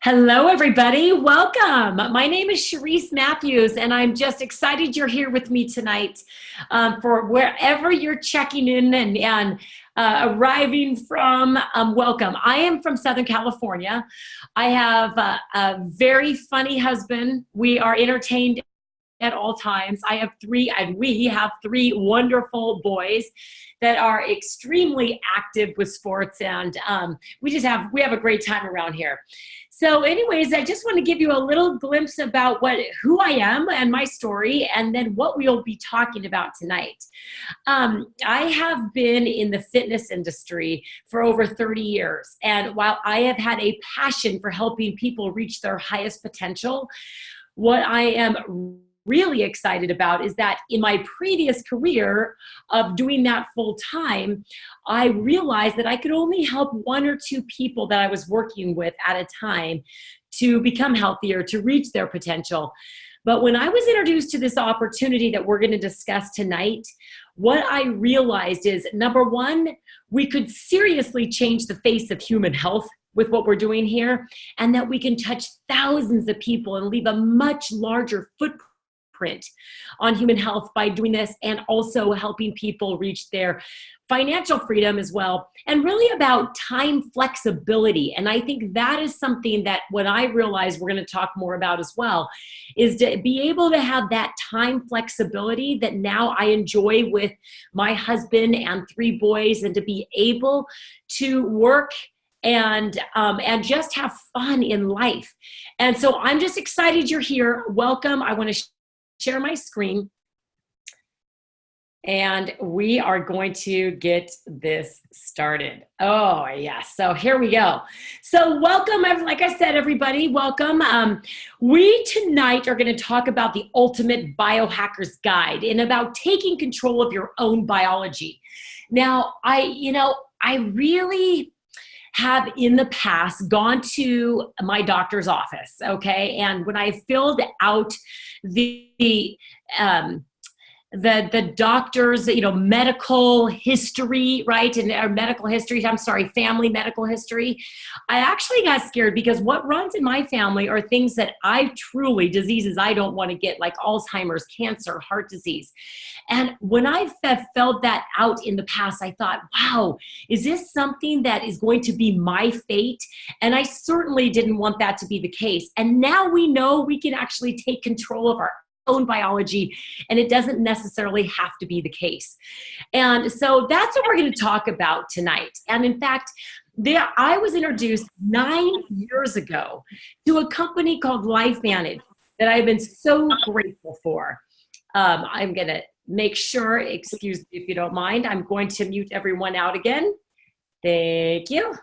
Hello, everybody. Welcome. My name is Cherise Matthews, and I'm just excited you're here with me tonight for wherever you're checking in and arriving from. Welcome. I am from Southern California. I have a very funny husband. We are entertained at all times. We have three wonderful boys that are extremely active with sports, and we have a great time around here. So anyways, I just want to give you a little glimpse about who I am and my story, and then what we'll be talking about tonight. I have been in the fitness industry for over 30 years. And while I have had a passion for helping people reach their highest potential, what I am really excited about is that in my previous career of doing that full time, I realized that I could only help one or two people that I was working with at a time to become healthier, to reach their potential. But when I was introduced to this opportunity that we're going to discuss tonight, what I realized is, number one, we could seriously change the face of human health with what we're doing here, and that we can touch thousands of people and leave a much larger footprint on human health by doing this, and also helping people reach their financial freedom as well, and really about time flexibility. And I think that is something that when I realize we're going to talk more about as well, is to be able to have that time flexibility that now I enjoy with my husband and three boys, and to be able to work and just have fun in life. And so I'm just excited you're here. Welcome. I want to share my screen, and we are going to get this started. Oh, yes. So here we go. So welcome, like I said, everybody, welcome. We tonight are going to talk about the ultimate biohacker's guide and about taking control of your own biology. Now, I really have in the past gone to my doctor's office, okay? And when I filled out the doctor's, medical history, right? And our medical history, family medical history. I actually got scared because what runs in my family are things that diseases I don't want to get, like Alzheimer's, cancer, heart disease. And when I filled that out in the past, I thought, wow, is this something that is going to be my fate? And I certainly didn't want that to be the case. And now we know we can actually take control of our own biology, and it doesn't necessarily have to be the case. And so that's what we're going to talk about tonight. And in fact, I was introduced 9 years ago to a company called Lifevantage that I've been so grateful for. I'm going to make sure, excuse me if you don't mind, I'm going to mute everyone out again. Thank you.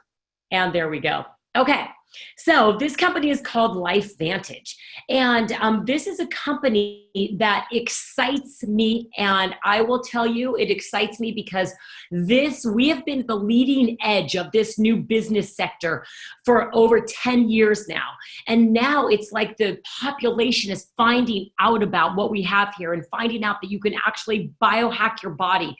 And there we go. Okay. So this company is called Lifevantage, and this is a company that excites me, and I will tell you it excites me because we have been the leading edge of this new business sector for over 10 years now, and now it's like the population is finding out about what we have here and finding out that you can actually biohack your body,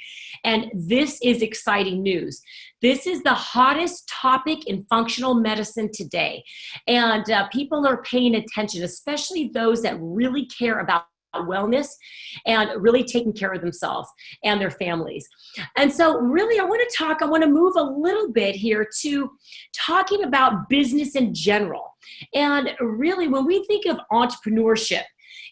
and this is exciting news. This is the hottest topic in functional medicine today. And people are paying attention, especially those that really care about wellness and really taking care of themselves and their families. And so really I want to move a little bit here to talking about business in general. And really when we think of entrepreneurship,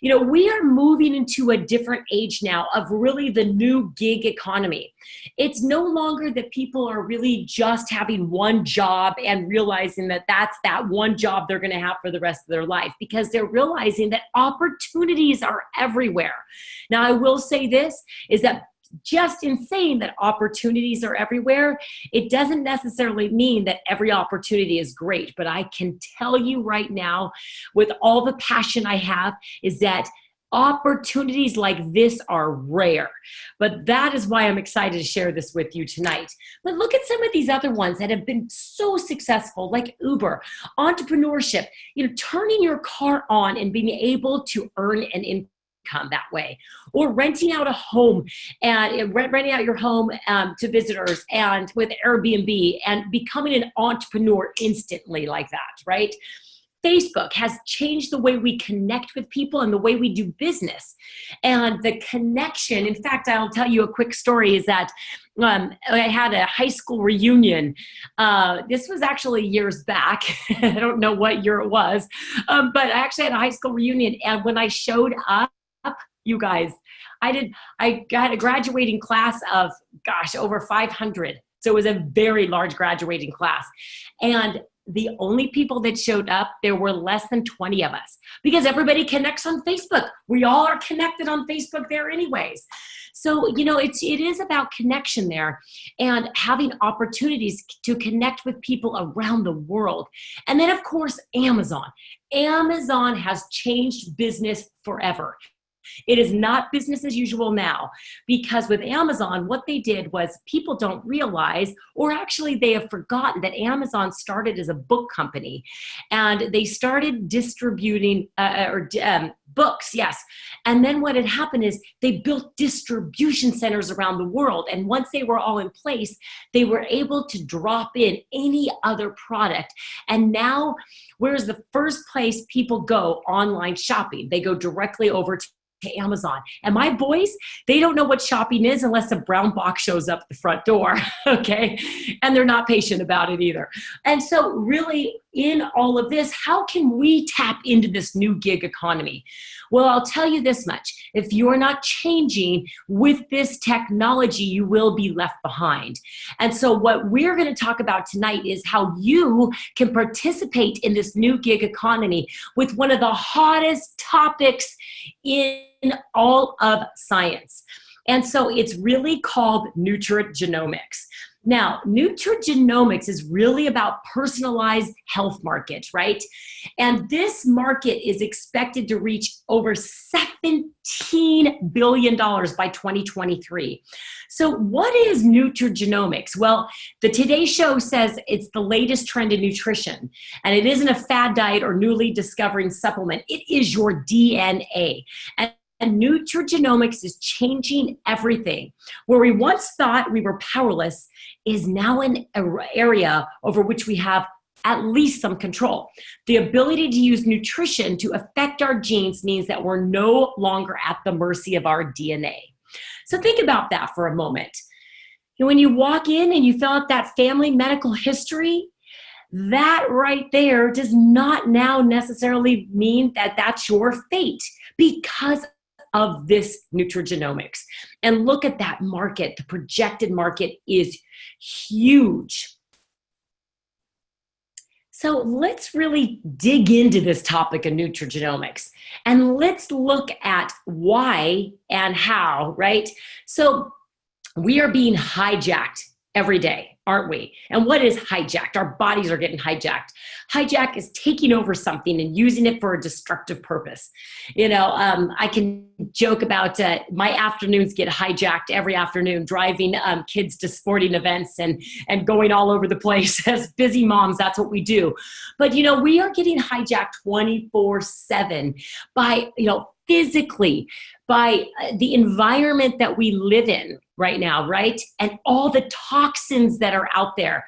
we are moving into a different age now of really the new gig economy. It's no longer that people are really just having one job and realizing that that's that one job they're going to have for the rest of their life, because they're realizing that opportunities are everywhere. Now, I will say this is that just in saying that opportunities are everywhere, it doesn't necessarily mean that every opportunity is great. But I can tell you right now, with all the passion I have, is that opportunities like this are rare. But that is why I'm excited to share this with you tonight. But look at some of these other ones that have been so successful, like Uber, entrepreneurship, turning your car on and being able to earn an income that way, or renting out a home and renting out your home to visitors, and with Airbnb, and becoming an entrepreneur instantly like that, right? Facebook has changed the way we connect with people and the way we do business. And the connection, in fact, I'll tell you a quick story, is that I had a high school reunion. This was actually years back. I don't know what year it was, but I actually had a high school reunion. And when I showed up, you guys, I got a graduating class of, over 500. So it was a very large graduating class. And the only people that showed up, there were less than 20 of us, because everybody connects on Facebook. We all are connected on Facebook there anyways. So, it is about connection there and having opportunities to connect with people around the world. And then, of course, Amazon. Amazon has changed business forever. It is not business as usual now, because with Amazon, what they did was, people don't realize, or actually they have forgotten, that Amazon started as a book company, and they started distributing books, yes. And then what had happened is they built distribution centers around the world. And once they were all in place, they were able to drop in any other product. And now, where's the first place people go online shopping? They go directly over to Amazon. And my boys, they don't know what shopping is unless a brown box shows up at the front door, okay? And they're not patient about it either. And so really, in all of this, how can we tap into this new gig economy? Well, I'll tell you this much. If you're not changing with this technology, you will be left behind. And so what we're going to talk about tonight is how you can participate in this new gig economy with one of the hottest topics in all of science. And so it's really called nutrigenomics. Now, nutrigenomics is really about personalized health markets, right? And this market is expected to reach over $17 billion by 2023. So what is nutrigenomics? Well, the Today Show says it's the latest trend in nutrition, and it isn't a fad diet or newly discovering supplement. It is your DNA. And nutrigenomics is changing everything. Where we once thought we were powerless is now an area over which we have at least some control. The ability to use nutrition to affect our genes means that we're no longer at the mercy of our DNA. So think about that for a moment. When you walk in and you fill out that family medical history, that right there does not now necessarily mean that that's your fate, because of this nutrigenomics. And look at that market. The projected market is huge. So let's really dig into this topic of nutrigenomics, and let's look at why and how, right? So we are being hijacked every day, aren't we? And what is hijacked? Our bodies are getting hijacked. Hijack is taking over something and using it for a destructive purpose. I can joke about my afternoons get hijacked every afternoon, driving kids to sporting events and going all over the place. As busy moms, that's what we do. But, we are getting hijacked 24/7 by, physically, by the environment that we live in right now, right? And all the toxins that are out there.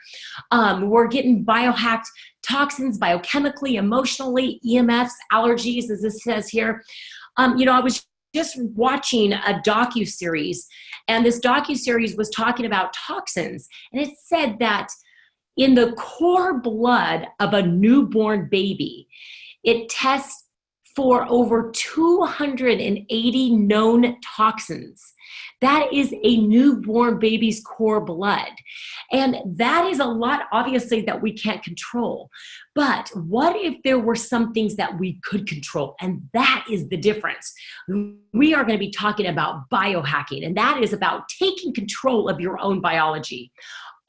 We're getting biohacked toxins biochemically, emotionally, EMFs, allergies, as this says here. I was just watching a docuseries, and this docuseries was talking about toxins. And it said that in the core blood of a newborn baby, it tests for over 280 known toxins. That is a newborn baby's core blood. And that is a lot, obviously, that we can't control. But what if there were some things that we could control? And that is the difference. We are going to be talking about biohacking, and that is about taking control of your own biology,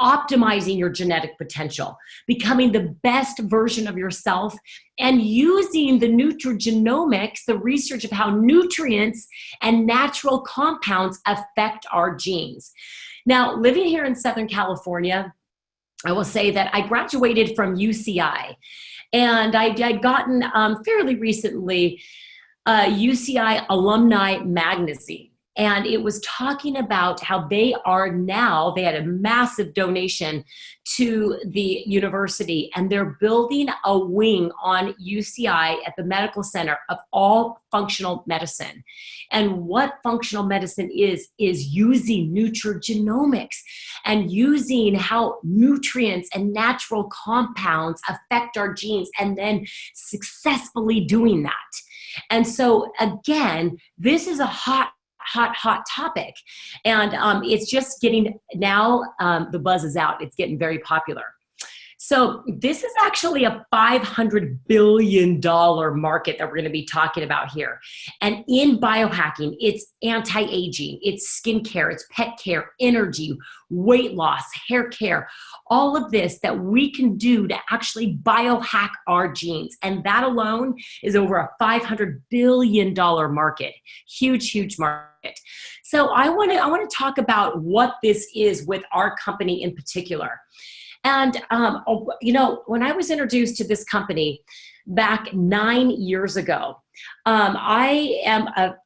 optimizing your genetic potential, becoming the best version of yourself, and using the nutrigenomics, the research of how nutrients and natural compounds affect our genes. Now, living here in Southern California, I will say that I graduated from UCI, and I'd gotten fairly recently UCI Alumni Magazine. And it was talking about how they had a massive donation to the university, and they're building a wing on UCI at the medical center of all functional medicine. And what functional medicine is using nutrigenomics and using how nutrients and natural compounds affect our genes, and then successfully doing that. And so again, this is a hot topic. And it's just getting, now the buzz is out. It's getting very popular. So this is actually a $500 billion market that we're going to be talking about here. And in biohacking, it's anti-aging, it's skincare, it's pet care, energy, weight loss, hair care, all of this that we can do to actually biohack our genes. And that alone is over a $500 billion market. Huge, huge market. So I want to talk about what this is with our company in particular. And, when I was introduced to this company back 9 years ago, I am a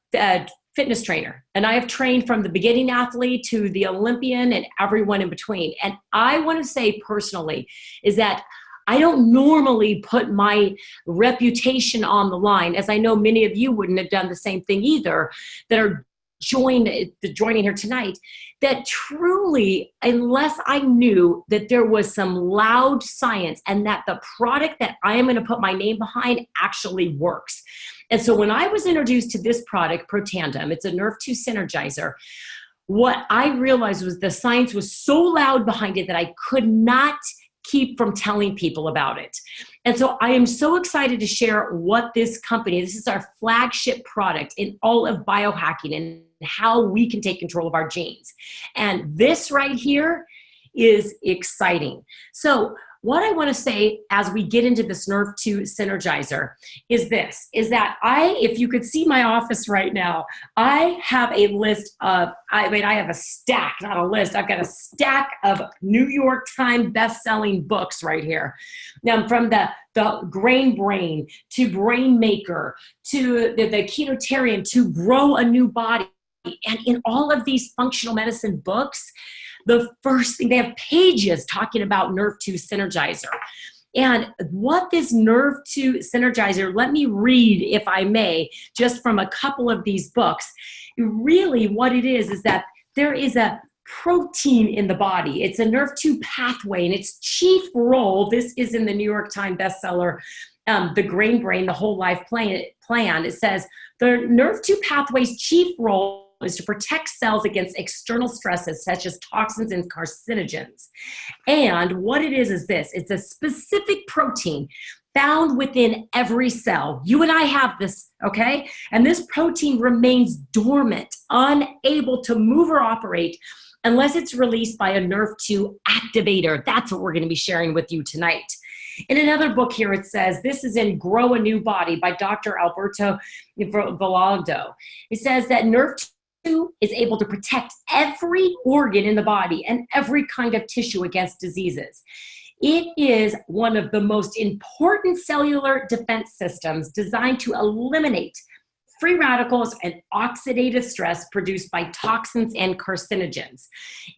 fitness trainer, and I have trained from the beginning athlete to the Olympian and everyone in between. And I want to say personally is that I don't normally put my reputation on the line, as I know many of you wouldn't have done the same thing either, that are joining here tonight, that truly, unless I knew that there was some loud science and that the product that I am going to put my name behind actually works. And so when I was introduced to this product, Protandim, it's a Nerve 2 Synergizer, what I realized was the science was so loud behind it that I could not keep from telling people about it. And so I am so excited to share what this company, this is our flagship product in all of biohacking and how we can take control of our genes. And this right here is exciting. So what I want to say as we get into this Nerve 2 Synergizer is that if you could see my office right now, I have a list of, I have a stack, not a list. I've got a stack of New York Times best-selling books right here. Now, from the Grain Brain to Brain Maker to the Ketotarian to Grow a New Body. And in all of these functional medicine books, the first thing, they have pages talking about Nerve 2 Synergizer. And what this Nerve 2 Synergizer, let me read, if I may, just from a couple of these books. Really what it is that there is a protein in the body. It's a Nerve 2 pathway, and its chief role, this is in the New York Times bestseller, The Grain Brain, The Whole Life Plan. It says, the Nerve 2 pathway's chief role is to protect cells against external stresses such as toxins and carcinogens. And what it is this, it's a specific protein found within every cell. You and I have this, okay? And this protein remains dormant, unable to move or operate unless it's released by a Nerve 2 activator. That's what we're going to be sharing with you tonight. In another book here, it says, this is in Grow a New Body by Dr. Alberto Villoldo. It says that Nerve 2 is able to protect every organ in the body and every kind of tissue against diseases. It is one of the most important cellular defense systems designed to eliminate free radicals and oxidative stress produced by toxins and carcinogens.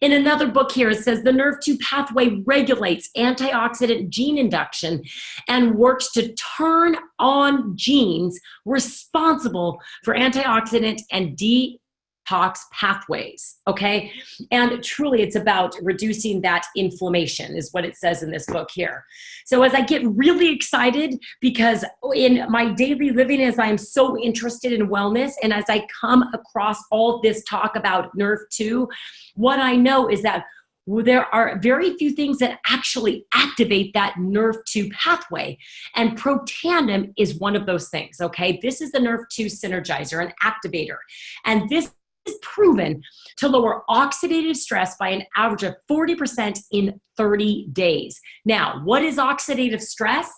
In another book here, it says the Nerve 2 pathway regulates antioxidant gene induction and works to turn on genes responsible for antioxidant and detox pathways, okay? And truly it's about reducing that inflammation is what it says in this book here. So as I get really excited, because in my daily living, as I'm so interested in wellness, and as I come across all this talk about Nerve 2, what I know is that there are very few things that actually activate that Nerve 2 pathway. And Protandim is one of those things, okay? This is the Nerve 2 Synergizer, an activator. And this is proven to lower oxidative stress by an average of 40% in 30 days. Now, what is oxidative stress?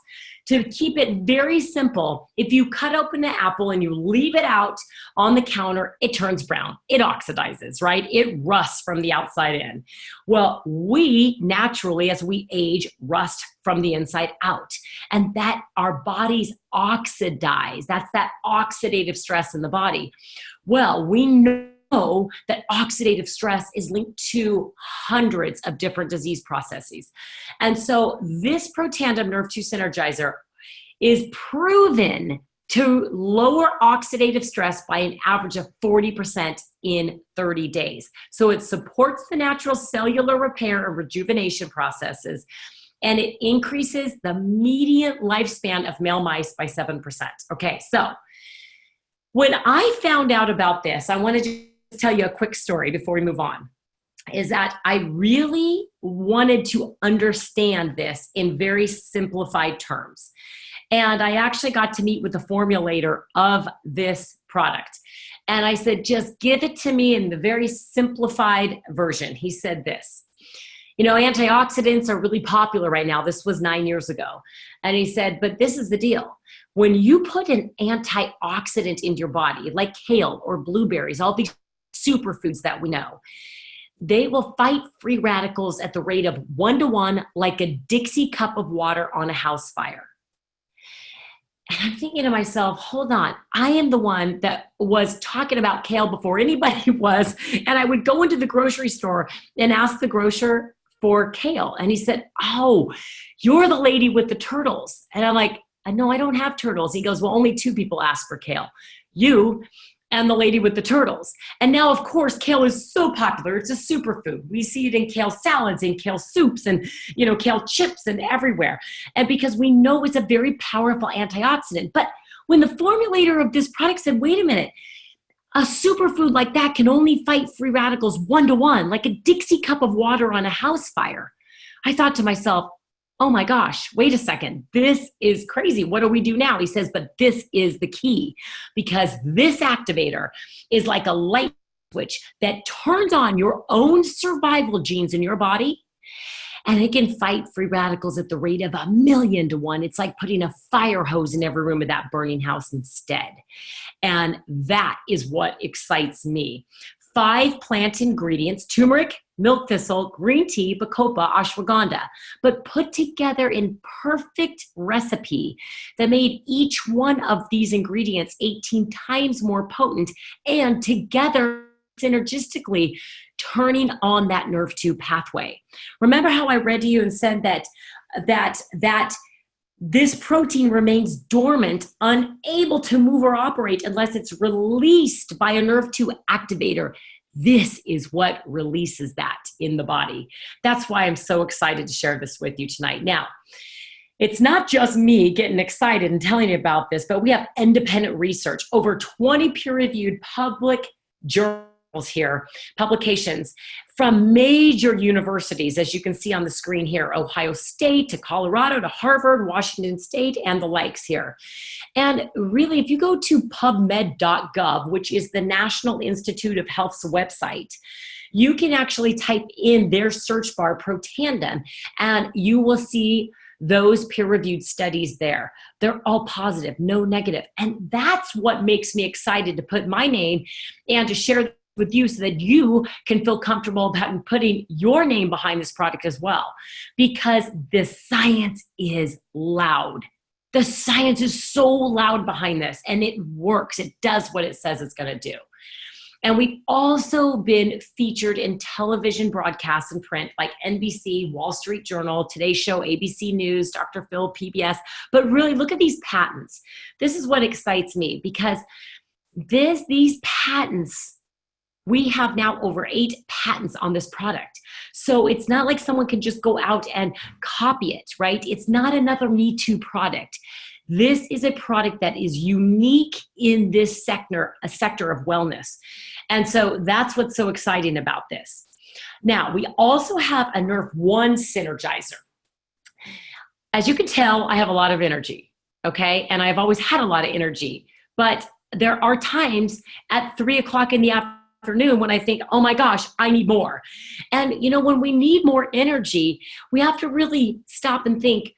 To keep it very simple, if you cut open an apple and you leave it out on the counter, it turns brown. It oxidizes, right? It rusts from the outside in. Well, we naturally, as we age, rust from the inside out. And that our bodies oxidize. That's that oxidative stress in the body. Well, we know know that oxidative stress is linked to hundreds of different disease processes. And so this Protandim Nerve 2 Synergizer is proven to lower oxidative stress by an average of 40% in 30 days. So it supports the natural cellular repair and rejuvenation processes, and it increases the median lifespan of male mice by 7%. Okay, so when I found out about this, I wanted to tell you a quick story before we move on, is that I really wanted to understand this in very simplified terms. And I actually got to meet with the formulator of this product. And I said, just give it to me in the very simplified version. He said this, antioxidants are really popular right now. This was 9 years ago. And he said, but this is the deal. When you put an antioxidant into your body, like kale or blueberries, all these superfoods that we know, they will fight free radicals at the rate of 1-to-1, like a Dixie cup of water on a house fire. And I'm thinking to myself, hold on, I am the one that was talking about kale before anybody was. And I would go into the grocery store and ask the grocer for kale. And he said, oh, you're the lady with the turtles. And I'm like, no, I don't have turtles. He goes, well, only 2 people ask for kale, you and the lady with the turtles. And now, of course, kale is so popular. It's a superfood. We see it in kale salads and kale soups and, kale chips and everywhere. And because we know it's a very powerful antioxidant. But when the formulator of this product said, wait a minute, a superfood like that can only fight free radicals 1-to-1, like a Dixie cup of water on a house fire, I thought to myself, oh my gosh, wait a second, this is crazy. What do we do now? He says, but this is the key, because this activator is like a light switch that turns on your own survival genes in your body, and it can fight free radicals at the rate of 1,000,000-to-1. It's like putting a fire hose in every room of that burning house instead. And that is what excites me. 5 plant ingredients: turmeric, milk thistle, green tea, bacopa, ashwagandha, but put together in perfect recipe that made each one of these ingredients 18 times more potent, and together synergistically turning on that nerve 2 pathway. Remember how I read to you and said that this protein remains dormant, unable to move or operate unless it's released by a nerve 2 activator. This is what releases that in the body. That's why I'm so excited to share this with you tonight. Now, it's not just me getting excited and telling you about this, but we have independent research, over 20 peer-reviewed public journals here, publications from major universities, as you can see on the screen here, Ohio State to Colorado to Harvard, Washington State, and the likes here. And really, if you go to pubmed.gov, which is the National Institute of Health's website, you can actually type in their search bar Protandim, and you will see those peer-reviewed studies there. They're all positive, no negative. And that's what makes me excited to put my name and to share with you, so that you can feel comfortable about putting your name behind this product as well, because the science is loud. The science is so loud behind this, and it works. It does what it says it's going to do. And we've also been featured in television broadcasts and print like NBC, Wall Street Journal, Today Show, ABC News, Dr. Phil, PBS. But really, look at these patents. This is what excites me, because these patents, we have now over 8 patents on this product. So it's not like someone can just go out and copy it, right? It's not another Me Too product. This is a product that is unique in this sector, a sector of wellness. And so that's what's so exciting about this. Now, we also have a Nerve 1 Synergizer. As you can tell, I have a lot of energy, okay? And I've always had a lot of energy. But there are times at 3 o'clock in the afternoon when I think, oh my gosh, I need more. And when we need more energy, we have to really stop and think,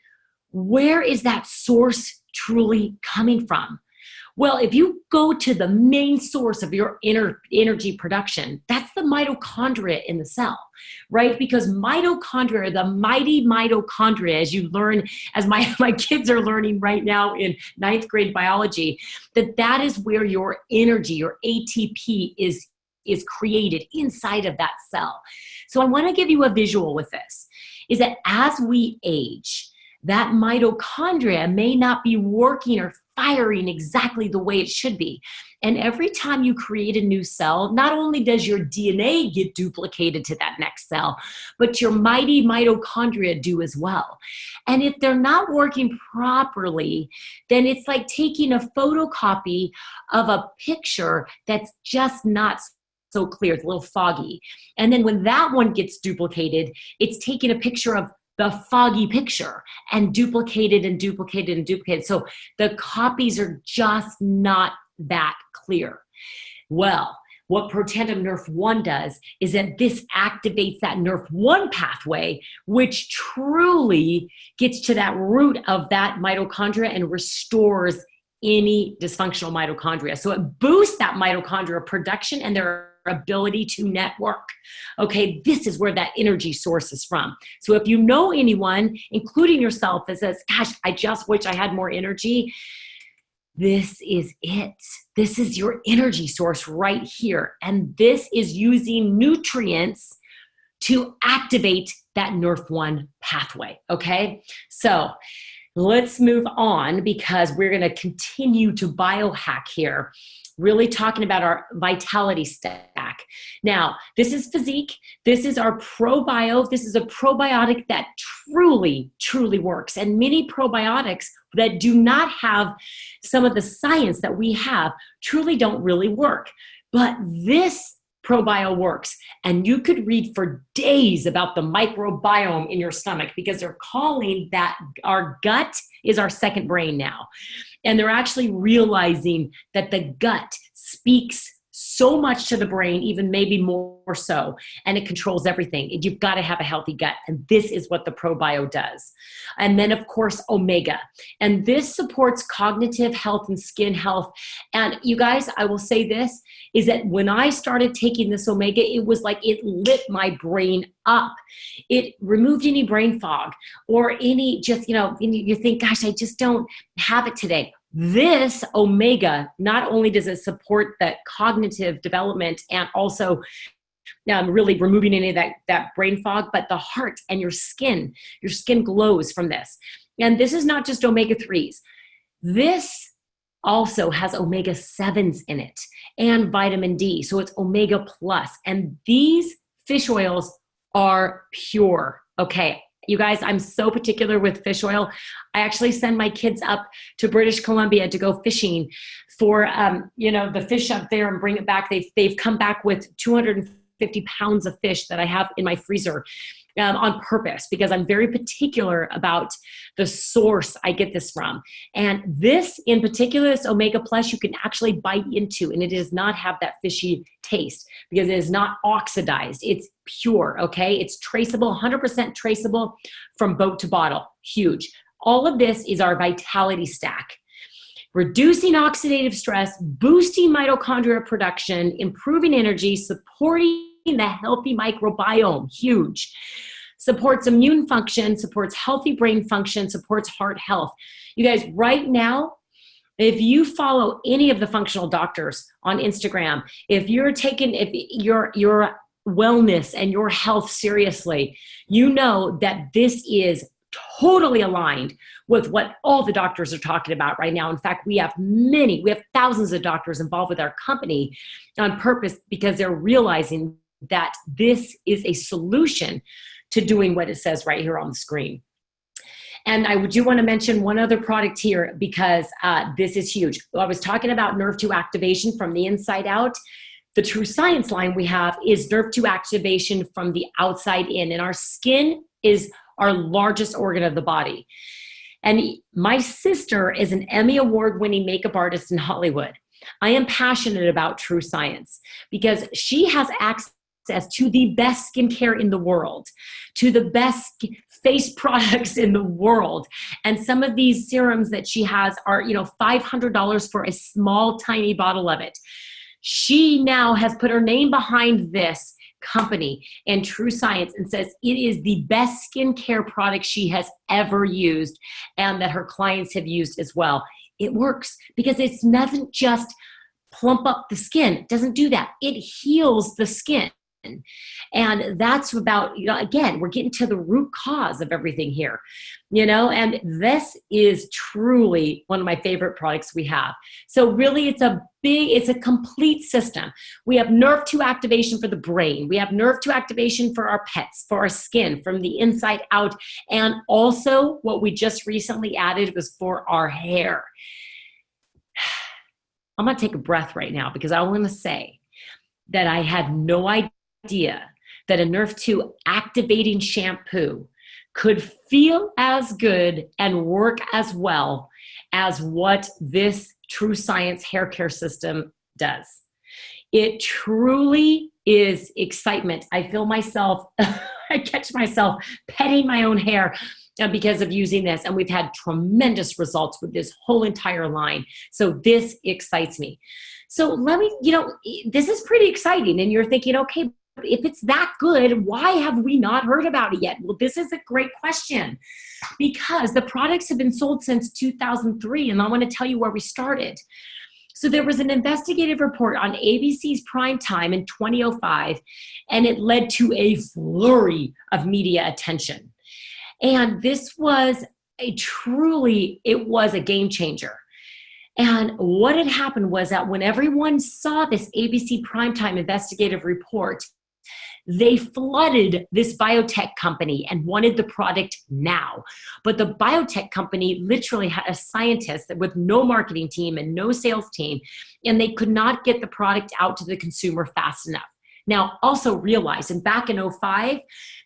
where is that source truly coming from? Well, if you go to the main source of your energy production, that's the mitochondria in the cell, right? Because mitochondria, the mighty mitochondria, as you learn, as my kids are learning right now in 9th grade biology, that is where your energy, your ATP is is created inside of that cell. So I want to give you a visual with this, is that as we age, that mitochondria may not be working or firing exactly the way it should be. And every time you create a new cell, not only does your DNA get duplicated to that next cell, but your mighty mitochondria do as well. And if they're not working properly, then it's like taking a photocopy of a picture that's just not so clear. It's a little foggy. And then when that one gets duplicated, it's taking a picture of the foggy picture and duplicated and duplicated and duplicated. So the copies are just not that clear. Well, what Protandim Nerf 1 does is that this activates that Nerf 1 pathway, which truly gets to that root of that mitochondria and restores any dysfunctional mitochondria. So it boosts that mitochondria production and their ability to network. Okay, this is where that energy source is from. So if you know anyone, including yourself, that says, gosh, I just wish I had more energy, this is it. This is your energy source right here. And this is using nutrients to activate that Nerf1 pathway. Okay, so let's move on because we're going to continue to biohack here, really talking about our vitality stack. Now, this is Physique. This is our ProBio. This is a probiotic that truly, truly works. And many probiotics that do not have some of the science that we have truly don't really work. But this ProBio works. And you could read for days about the microbiome in your stomach because they're calling that our gut is our second brain now. And they're actually realizing that the gut speaks so much to the brain, even maybe more so, and it controls everything. You've got to have a healthy gut, and this is what the ProBio does. And then, of course, Omega. And this supports cognitive health and skin health. And you guys, I will say this, is that when I started taking this Omega, it was like it lit my brain up. It removed any brain fog or any just, you think, gosh, I just don't have it today. This Omega, not only does it support that cognitive development and also really removing any of that brain fog, but the heart and your skin glows from this. And this is not just omega-3s. This also has omega-7s in it and vitamin D. So it's omega plus. And these fish oils are pure. Okay. You guys, I'm so particular with fish oil. I actually send my kids up to British Columbia to go fishing for, the fish up there and bring it back. They've come back with 250 pounds of fish that I have in my freezer on purpose because I'm very particular about the source I get this from. And this in particular, this Omega Plus, you can actually bite into and it does not have that fishy taste because it is not oxidized. It's pure, okay? It's traceable, 100% traceable from boat to bottle. Huge. All of this is our vitality stack. Reducing oxidative stress, boosting mitochondria production, improving energy, supporting the healthy microbiome, huge. Supports immune function, supports healthy brain function, supports heart health. You guys, right now, if you follow any of the functional doctors on Instagram, if you're taking your wellness and your health seriously, you know that this is totally aligned with what all the doctors are talking about right now. In fact, we have thousands of doctors involved with our company on purpose because they're realizing that this is a solution to doing what it says right here on the screen. And I do want to mention one other product here because this is huge. I was talking about Nerve 2 activation from the inside out. The True Science line we have is Nerve 2 activation from the outside in. And our skin is our largest organ of the body. And my sister is an Emmy Award-winning makeup artist in Hollywood. I am passionate about True Science because she has access to the best skincare in the world, to the best face products in the world. And some of these serums that she has are, $500 for a small, tiny bottle of it. She now has put her name behind this company and True Science and says it is the best skincare product she has ever used and that her clients have used as well. It works because it's nothing just plump up the skin. It doesn't do that. It heals the skin. And that's about, again, we're getting to the root cause of everything here, and this is truly one of my favorite products we have. So really it's a complete system. We have nerve 2 activation for the brain. We have nerve 2 activation for our pets, for our skin, from the inside out. And also what we just recently added was for our hair. I'm going to take a breath right now because I want to say that I had no idea that a Nerve 2 activating shampoo could feel as good and work as well as what this True Science hair care system does. It truly is excitement. I feel myself, I catch myself petting my own hair because of using this. And we've had tremendous results with this whole entire line. So this excites me. So let me, this is pretty exciting. And you're thinking, okay, if it's that good, why have we not heard about it yet? Well, this is a great question because the products have been sold since 2003, and I want to tell you where we started. So there was an investigative report on ABC's Primetime in 2005, and it led to a flurry of media attention. And this was it was a game changer. And what had happened was that when everyone saw this ABC Primetime investigative report, they flooded this biotech company and wanted the product now. But the biotech company literally had a scientist with no marketing team and no sales team, and they could not get the product out to the consumer fast enough. Now, also realize, and back in 2005,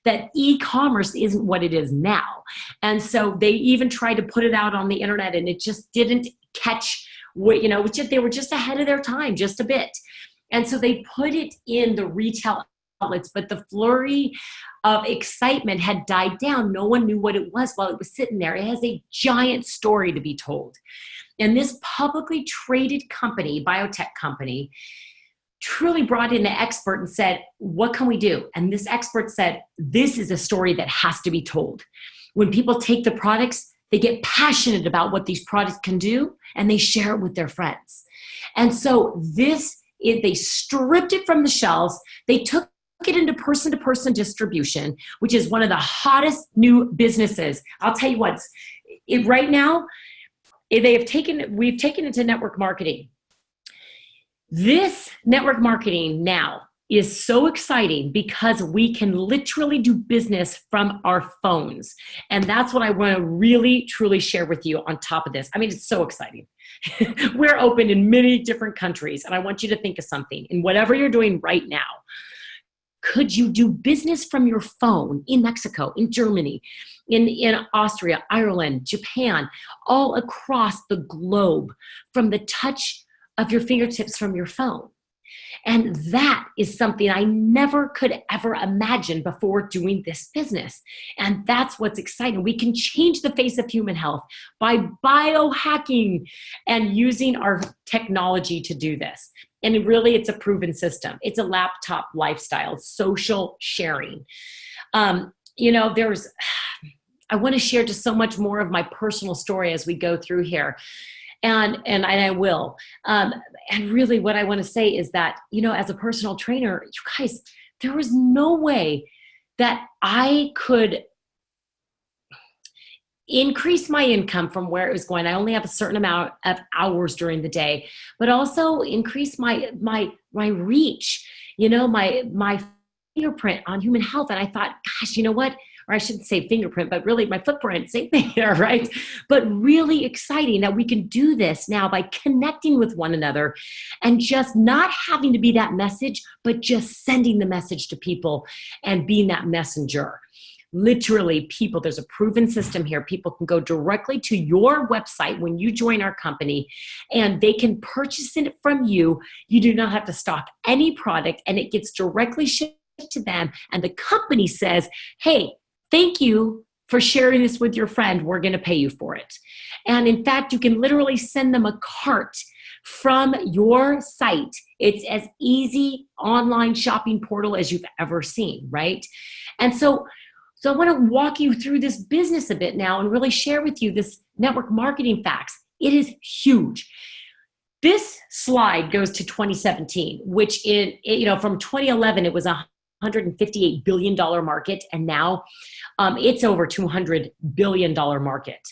that e-commerce isn't what it is now. And so they even tried to put it out on the internet, and it just didn't catch, they were just ahead of their time, just a bit. And so they put it in the retail outlets, but the flurry of excitement had died down. No one knew what it was while it was sitting there. It has a giant story to be told. And this publicly traded company, biotech company, truly brought in an expert and said, what can we do? And this expert said, this is a story that has to be told. When people take the products, they get passionate about what these products can do, and they share it with their friends. And so they stripped it from the shelves. They took it into person-to-person distribution, which is one of the hottest new businesses. I'll tell you what, right now, we've taken it to network marketing. This network marketing now is so exciting because we can literally do business from our phones. And that's what I want to really, truly share with you on top of this. I mean, it's so exciting. We're open in many different countries, and I want you to think of something. In whatever you're doing right now, could you do business from your phone in Mexico, in Germany, in Austria, Ireland, Japan, all across the globe from the touch of your fingertips from your phone? And that is something I never could ever imagine before doing this business. And that's what's exciting. We can change the face of human health by biohacking and using our technology to do this. And really, it's a proven system. It's a laptop lifestyle, social sharing. I want to share just so much more of my personal story as we go through here. And I will. And really what I want to say is that, as a personal trainer, you guys, there was no way that I could increase my income from where it was going. I only have a certain amount of hours during the day, but also increase my reach, my fingerprint on human health. And I thought, gosh, you know what? Or I shouldn't say fingerprint, but really my footprint, same thing there, right? But really exciting that we can do this now by connecting with one another and just not having to be that message, but just sending the message to people and being that messenger. Literally, people, there's a proven system here. People can go directly to your website when you join our company, and they can purchase it from you. You do not have to stock any product, and it gets directly shipped to them. And the company says, hey, thank you for sharing this with your friend. We're going to pay you for it. And in fact, you can literally send them a cart from your site. It's as easy online shopping portal as you've ever seen, right? And so I want to walk you through this business a bit now and really share with you this network marketing facts. It is huge. This slide goes to 2017, which from 2011, it was a $158 billion market. And now it's over $200 billion market.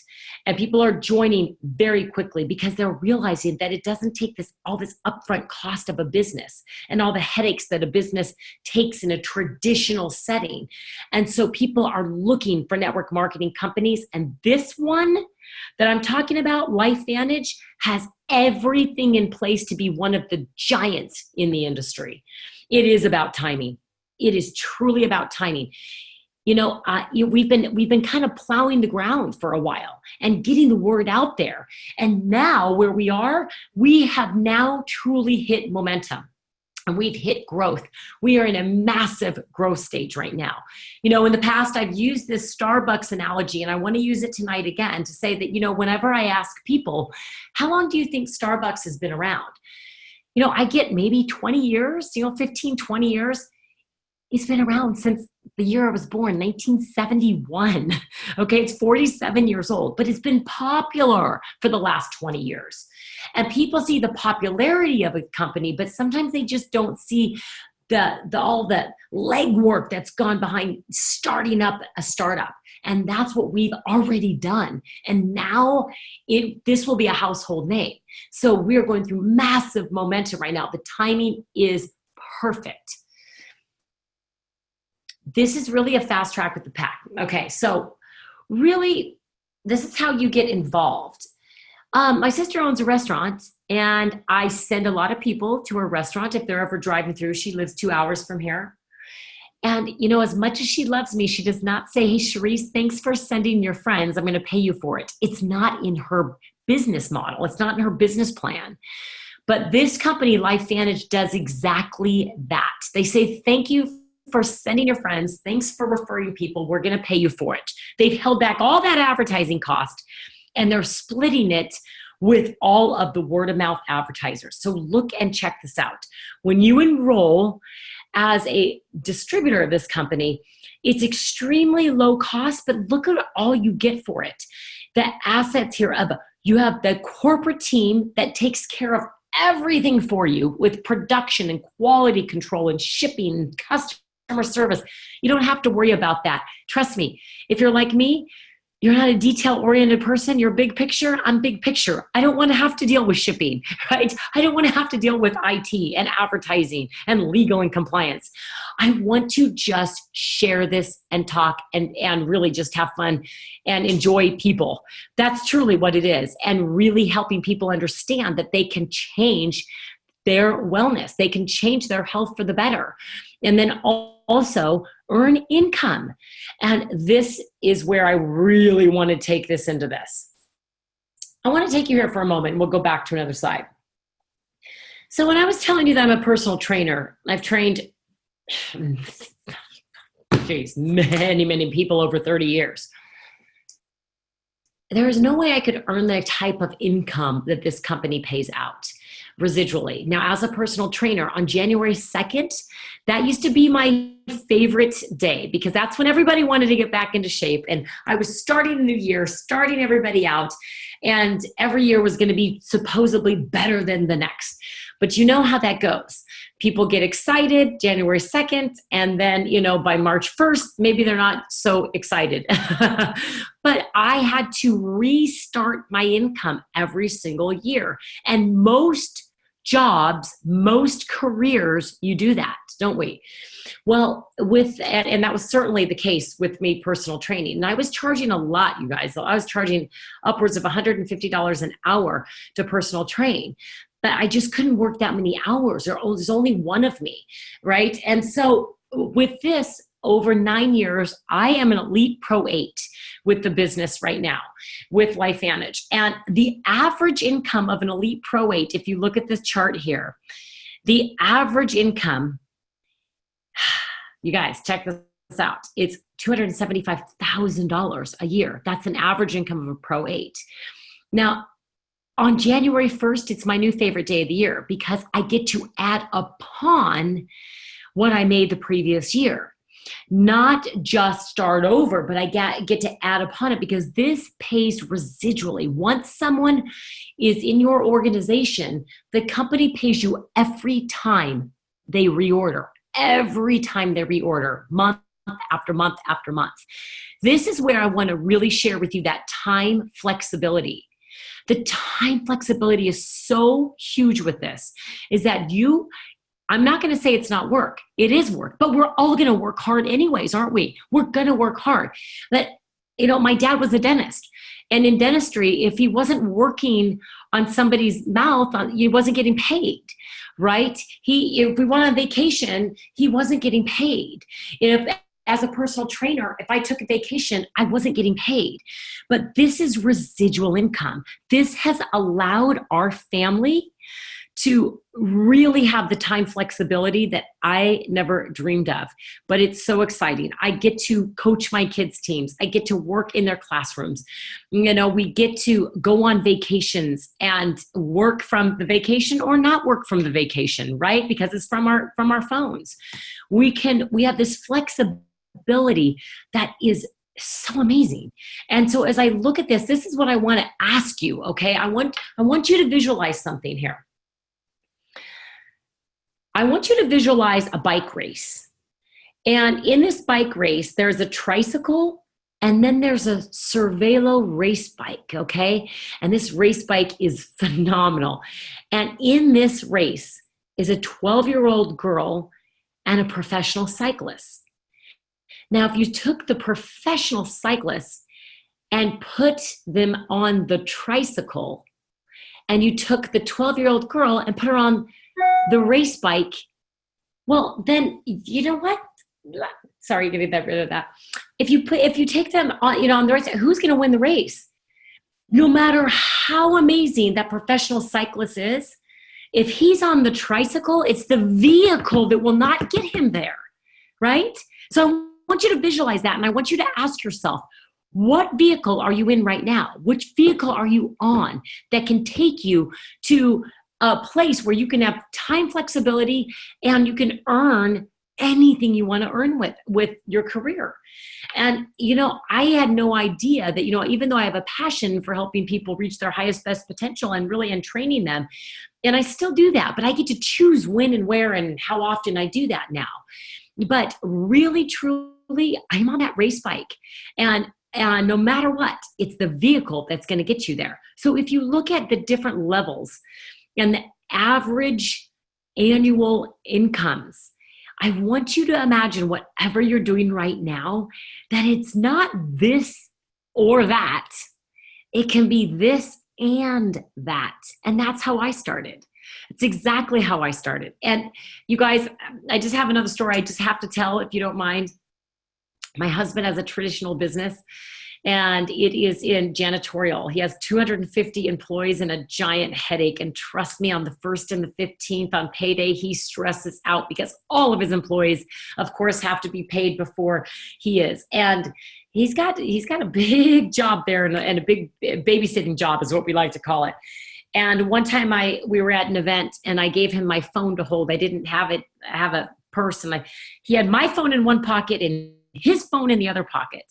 And people are joining very quickly because they're realizing that it doesn't take all this upfront cost of a business and all the headaches that a business takes in a traditional setting. And so people are looking for network marketing companies. And this one that I'm talking about, Lifevantage, has everything in place to be one of the giants in the industry. It is about timing. It is truly about timing. We've been kind of plowing the ground for a while and getting the word out there. And now where we have now truly hit momentum. And we've hit growth. We are in a massive growth stage right now. In the past, I've used this Starbucks analogy, and I want to use it tonight again to say that, whenever I ask people, how long do you think Starbucks has been around? I get maybe 20 years, 15, 20 years. It's been around since the year I was born, 1971. Okay, it's 47 years old, but it's been popular for the last 20 years. And people see the popularity of a company, but sometimes they just don't see all the legwork that's gone behind starting up a startup. And that's what we've already done. And now this will be a household name. So we're going through massive momentum right now. The timing is perfect. This is really a fast track with the pack. Okay, so really, this is how you get involved. My sister owns a restaurant, and I send a lot of people to her restaurant if they're ever driving through. She lives 2 hours from here. And, as much as she loves me, she does not say, hey, Cherise, thanks for sending your friends. I'm going to pay you for it. It's not in her business model. It's not in her business plan. But this company, Lifevantage, does exactly that. They say, thank you for sending your friends. Thanks for referring people. We're going to pay you for it. They've held back all that advertising cost, and they're splitting it with all of the word of mouth advertisers. So look and check this out. When you enroll as a distributor of this company, it's extremely low cost, but look at all you get for it. The assets here you have the corporate team that takes care of everything for you with production and quality control and shipping and customer service. You don't have to worry about that. Trust me, if you're like me, you're not a detail-oriented person. You're big picture. I'm big picture. I don't want to have to deal with shipping, right? I don't want to have to deal with IT and advertising and legal and compliance. I want to just share this and talk and really just have fun and enjoy people. That's truly what it is. And really helping people understand that they can change their wellness. They can change their health for the better. And then also earn income. And this is where I really want to take this into this. I want to take you here for a moment, and we'll go back to another slide. So when I was telling you that I'm a personal trainer, I've trained many, many people over 30 years. There is no way I could earn the type of income that this company pays out residually. Now, as a personal trainer, on January 2nd, that used to be my favorite day because that's when everybody wanted to get back into shape. And I was starting the new year, starting everybody out, and every year was going to be supposedly better than the next. But you know how that goes. People get excited January 2nd, and then, by March 1st, maybe they're not so excited. But I had to restart my income every single year. And most jobs, most careers, you do that, don't we? Well, and that was certainly the case with me personal training. And I was charging a lot, you guys. I was charging upwards of $150 an hour to personal train. But I just couldn't work that many hours. There's only one of me, right? And so with this, over 9 years, I am an elite Pro 8 with the business right now with Lifevantage. And the average income of an elite Pro 8, if you look at this chart here, the average income, you guys, check this out. It's $275,000 a year. That's an average income of a Pro 8. Now, on January 1st, it's my new favorite day of the year because I get to add upon what I made the previous year. Not just start over, but I get to add upon it because this pays residually. Once someone is in your organization, the company pays you every time they reorder, month after month after month. This is where I want to really share with you that time flexibility. The time flexibility is so huge with this, is that I'm not going to say it's not work. It is work, but we're all going to work hard anyways, aren't we? We're going to work hard. But, my dad was a dentist. And in dentistry, if he wasn't working on somebody's mouth, he wasn't getting paid, right? If we went on vacation, he wasn't getting paid. As a personal trainer, if I took a vacation, I wasn't getting paid. But this is residual income. This has allowed our family to really have the time flexibility that I never dreamed of. But it's so exciting. I get to coach my kids' teams. I get to work in their classrooms. We get to go on vacations and work from the vacation or not work from the vacation, right? Because it's from our phones. We have this flexibility that is so amazing. And so as I look at this is what I want to ask you, okay? I want you to visualize something here. I want you to visualize a bike race. And in this bike race, there's a tricycle and then there's a Cervelo race bike, okay? And this race bike is phenomenal. And in this race is a 12-year-old girl and a professional cyclist. Now, if you took the professional cyclists and put them on the tricycle, and you took the 12-year-old girl and put her on the race bike, well, then you know what? Sorry, give me that rid of that. If you take them on, on the race, who's going to win the race? No matter how amazing that professional cyclist is, if he's on the tricycle, it's the vehicle that will not get him there, right? So I want you to visualize that, and I want you to ask yourself, what vehicle are you in right now? Which vehicle are you on that can take you to a place where you can have time flexibility and you can earn anything you want to earn with your career? And, I had no idea that, even though I have a passion for helping people reach their highest, best potential and training them, and I still do that, but I get to choose when and where and how often I do that now. But really, truly, I'm on that race bike. And no matter what, it's the vehicle that's going to get you there. So if you look at the different levels and the average annual incomes, I want you to imagine whatever you're doing right now, that it's not this or that. It can be this and that. And that's how I started. It's exactly how I started. And you guys, I just have another story I just have to tell, if you don't mind. My husband has a traditional business, and it is in janitorial. He has 250 employees and a giant headache. And trust me, on the 1st and the 15th on payday, he stresses out because all of his employees, of course, have to be paid before he is. And he's got a big job there, and a big babysitting job is what we like to call it. And one time we were at an event, and I gave him my phone to hold. I didn't have a purse, and he had my phone in one pocket and his phone in the other pocket.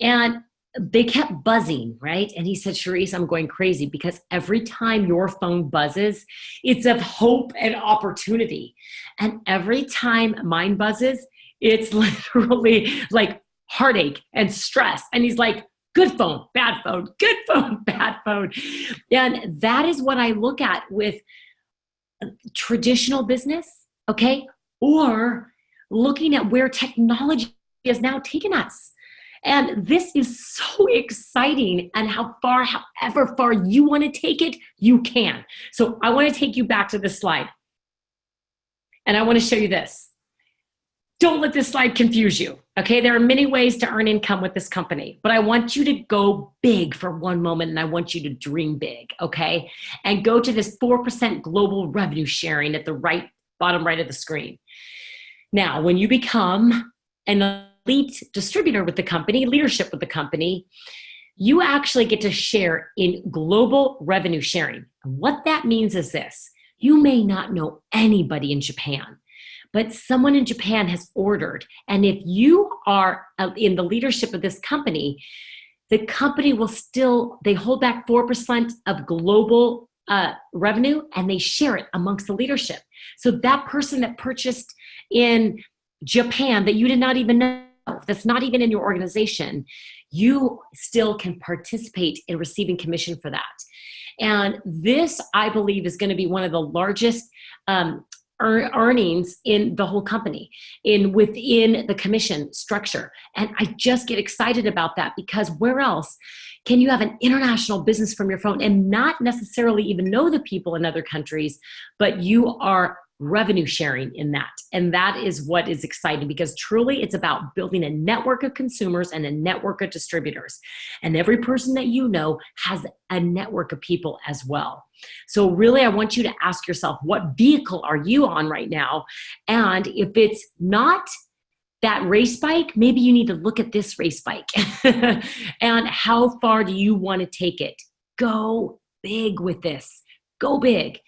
And they kept buzzing, right? And he said, Cherise, I'm going crazy because every time your phone buzzes, it's of hope and opportunity. And every time mine buzzes, it's literally like heartache and stress. And he's like, good phone, bad phone, good phone, bad phone. And that is what I look at with traditional business, okay? Or looking at where technology has now taken us. And this is so exciting, and however far you want to take it, you can. So I want to take you back to this slide. And I want to show you this. Don't let this slide confuse you, okay? There are many ways to earn income with this company, but I want you to go big for one moment, and I want you to dream big, okay? And go to this 4% global revenue sharing at the bottom right of the screen. Now, when you become an elite distributor with the company, leadership with the company, you actually get to share in global revenue sharing. And what that means is this: you may not know anybody in Japan, but someone in Japan has ordered. And if you are in the leadership of this company, the company will still, they hold back 4% of global revenue and they share it amongst the leadership. So that person that purchased in Japan that you did not even know, that's not even in your organization, you still can participate in receiving commission for that. And this, I believe, is going to be one of the largest earnings in the whole company, within the commission structure. And I just get excited about that, because where else can you have an international business from your phone and not necessarily even know the people in other countries, but you are revenue sharing in that. And that is what is exciting, because truly it's about building a network of consumers and a network of distributors. And every person that you know has a network of people as well. So really, I want you to ask yourself, what vehicle are you on right now? And if it's not that race bike, maybe you need to look at this race bike and how far do you want to take it? Go big with this. Go big.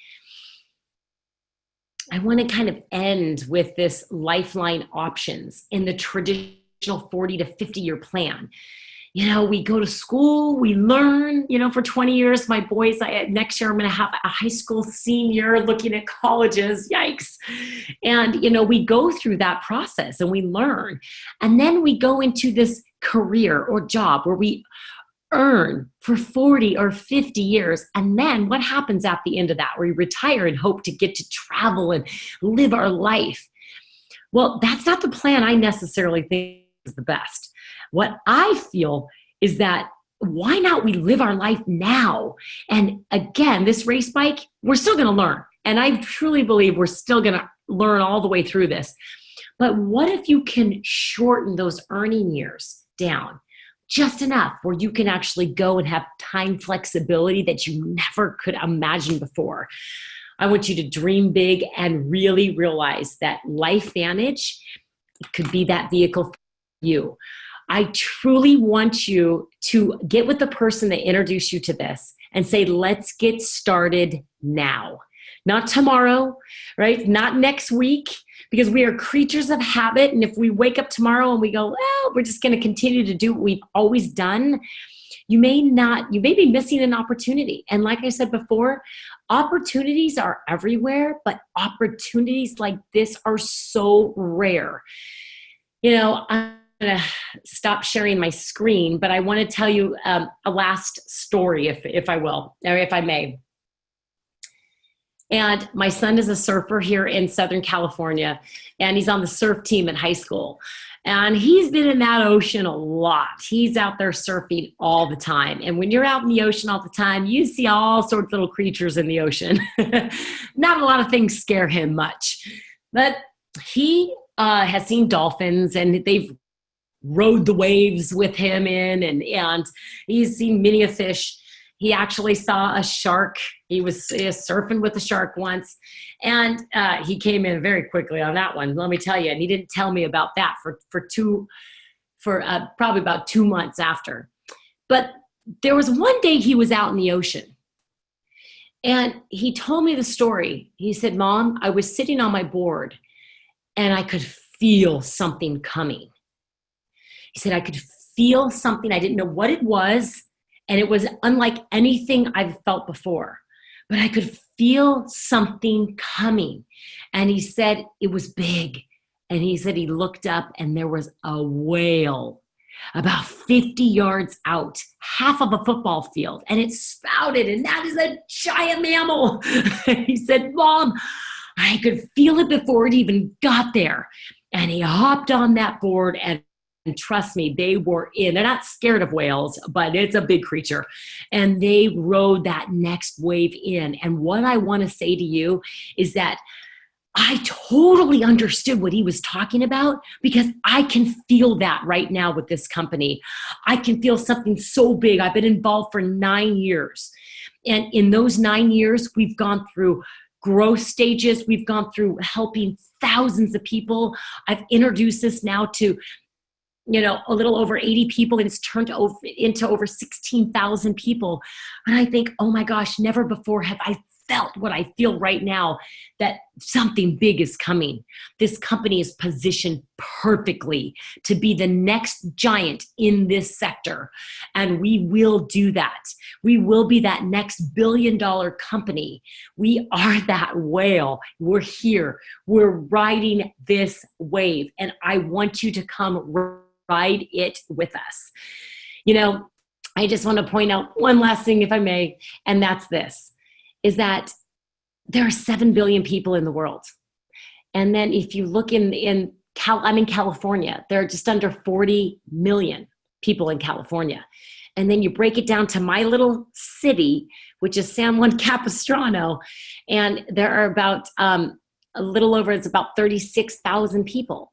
I want to kind of end with this lifeline options in the traditional 40 to 50 year plan. You know, we go to school, we learn, for 20 years. My boys, next year I'm going to have a high school senior looking at colleges. Yikes. And, we go through that process and we learn. And then we go into this career or job where we earn for 40 or 50 years. And then what happens at the end of that? We retire and hope to get to travel and live our life. Well, that's not the plan I necessarily think is the best. What I feel is that why not we live our life now? And again, this race bike, we're still going to learn. And I truly believe we're still going to learn all the way through this. But what if you can shorten those earning years down just enough where you can actually go and have time flexibility that you never could imagine before? I want you to dream big and really realize that Lifevantage could be that vehicle for you. I truly want you to get with the person that introduced you to this and say, let's get started now. Not tomorrow, right? Not next week, because we are creatures of habit. And if we wake up tomorrow and we go, well, we're just going to continue to do what we've always done, you may be missing an opportunity. And like I said before, opportunities are everywhere, but opportunities like this are so rare. I'm going to stop sharing my screen, but I want to tell you a last story, if I will, or if I may. And my son is a surfer here in Southern California, and he's on the surf team at high school. And he's been in that ocean a lot. He's out there surfing all the time. And when you're out in the ocean all the time, you see all sorts of little creatures in the ocean. Not a lot of things scare him much. But he has seen dolphins, and they've rode the waves with him and he's seen many a fish. He actually saw a shark. He was surfing with a shark once, and he came in very quickly on that one, let me tell you. And he didn't tell me about that for probably about 2 months after. But there was one day he was out in the ocean, and he told me the story. He said, Mom, I was sitting on my board, and I could feel something coming. He said, I could feel something. I didn't know what it was. And it was unlike anything I've felt before, but I could feel something coming. And he said it was big. And he said he looked up and there was a whale about 50 yards out, half of a football field. And it spouted, and that is a giant mammal. He said, Mom, I could feel it before it even got there. And he hopped on that board, and trust me, they were in. They're not scared of whales, but it's a big creature. And they rode that next wave in. And what I want to say to you is that I totally understood what he was talking about, because I can feel that right now with this company. I can feel something so big. I've been involved for 9 years. And in those 9 years, we've gone through growth stages. We've gone through helping thousands of people. I've introduced this now to a little over 80 people, and it's turned into over 16,000 people. And I think, oh my gosh, never before have I felt what I feel right now, that something big is coming. This company is positioned perfectly to be the next giant in this sector. And we will do that. We will be that next billion-dollar company. We are that whale. We're here. We're riding this wave. And I want you to come ride it with us. You know, I just want to point out one last thing, if I may, and that's this, is that there are 7 billion people in the world. And then if you look I'm in California, there are just under 40 million people in California. And then you break it down to my little city, which is San Juan Capistrano, and there are about it's about 36,000 people.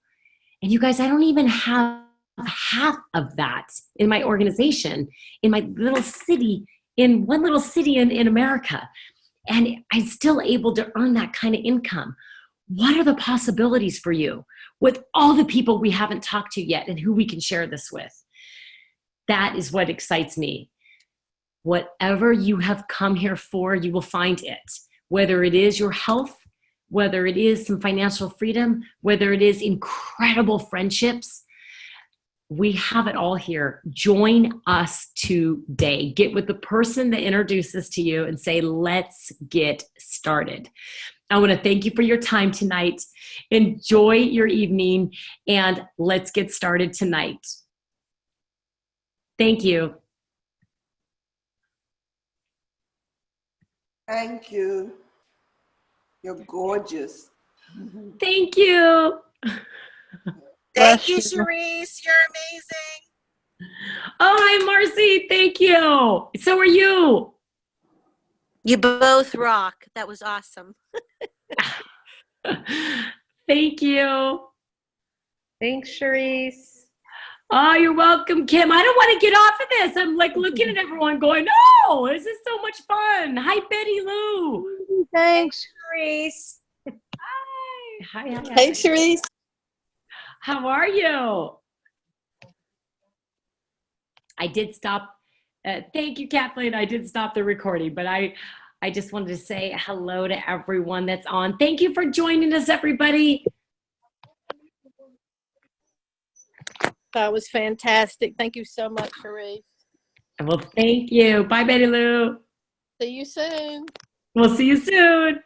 And you guys, I don't even have half of that in my organization, in my little city, in one little city in America. And I'm still able to earn that kind of income. What are the possibilities for you with all the people we haven't talked to yet and who we can share this with? That is what excites me. Whatever you have come here for, you will find it. Whether it is your health, whether it is some financial freedom, whether it is incredible friendships, we have it all here. Join us today. Get with the person that introduces to you and say, let's get started. I want to thank you for your time tonight. Enjoy your evening, and let's get started tonight. Thank you. Thank you. You're gorgeous. Thank you. Thank you, Cherise. You're amazing. Oh, hi, Marcy. Thank you. So are you. You both rock. That was awesome. Thank you. Thanks, Cherise. Oh, you're welcome, Kim. I don't want to get off of this. I'm like looking at everyone going, oh, this is so much fun. Hi, Betty Lou. Thanks. Cherise. Hi. Hey, Cherise. How are you? I did stop. Thank you, Kathleen. I did stop the recording, but I just wanted to say hello to everyone that's on. Thank you for joining us, everybody. That was fantastic. Thank you so much, Cherise. Well, thank you. Bye, Betty Lou. See you soon. We'll see you soon.